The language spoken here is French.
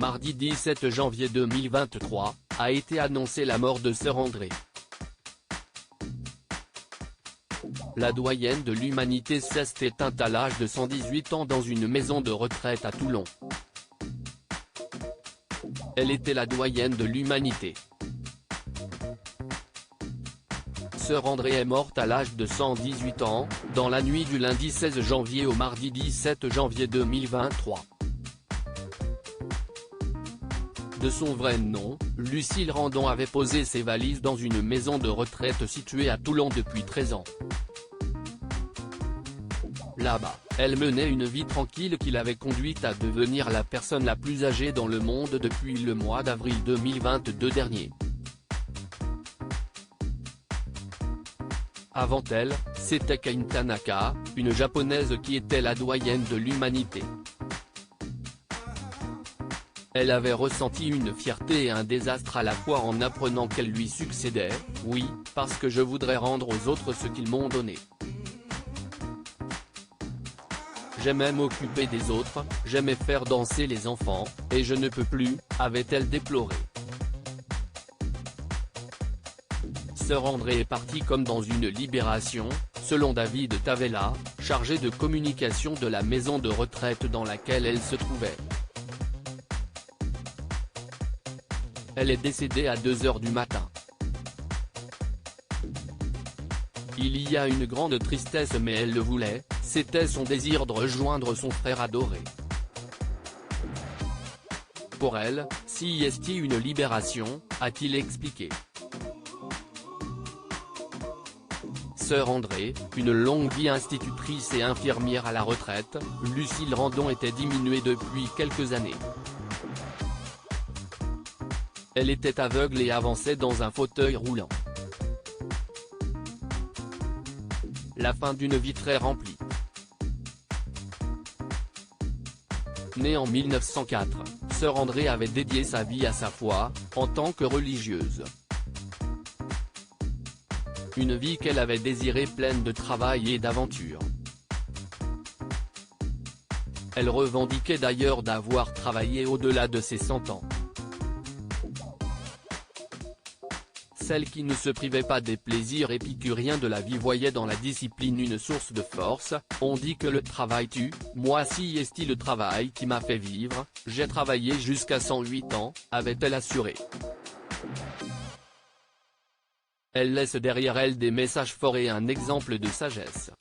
mardi 17 janvier 2023, a été annoncée la mort de Sœur Andrée. La doyenne de l'humanité s'est éteinte à l'âge de 118 ans dans une maison de retraite à Toulon. Elle était la doyenne de l'humanité. Sœur Andrée est morte à l'âge de 118 ans, dans la nuit du lundi 16 janvier au mardi 17 janvier 2023. De son vrai nom, Lucille Randon avait posé ses valises dans une maison de retraite située à Toulon depuis 13 ans. Là-bas, elle menait une vie tranquille qui l'avait conduite à devenir la personne la plus âgée dans le monde depuis le mois d'avril 2022 dernier. Avant elle, c'était Kain Tanaka, une japonaise qui était la doyenne de l'humanité. Elle avait ressenti une fierté et un désastre à la fois en apprenant qu'elle lui succédait, oui, parce que je voudrais rendre aux autres ce qu'ils m'ont donné. J'aimais m'occuper des autres, j'aimais faire danser les enfants, et je ne peux plus, avait-elle déploré. Sœur Andrée est partie comme dans une libération, selon David Tavella, chargé de communication de la maison de retraite dans laquelle elle se trouvait. Elle est décédée à 2 h du matin. Il y a une grande tristesse mais elle le voulait, c'était son désir de rejoindre son frère adoré. Pour elle, si est une libération, a-t-il expliqué. Sœur Andrée, une longue vie institutrice et infirmière à la retraite, Lucille Randon était diminuée depuis quelques années. Elle était aveugle et avançait dans un fauteuil roulant. La fin d'une vie très remplie. Née en 1904, Sœur Andrée avait dédié sa vie à sa foi, en tant que religieuse. Une vie qu'elle avait désirée pleine de travail et d'aventures. Elle revendiquait d'ailleurs d'avoir travaillé au-delà de ses 100 ans. Celle qui ne se privait pas des plaisirs épicuriens de la vie voyait dans la discipline une source de force. On dit que le travail tue, moi si est le travail qui m'a fait vivre, j'ai travaillé jusqu'à 108 ans, avait-elle assuré. Elle laisse derrière elle des messages forts et un exemple de sagesse.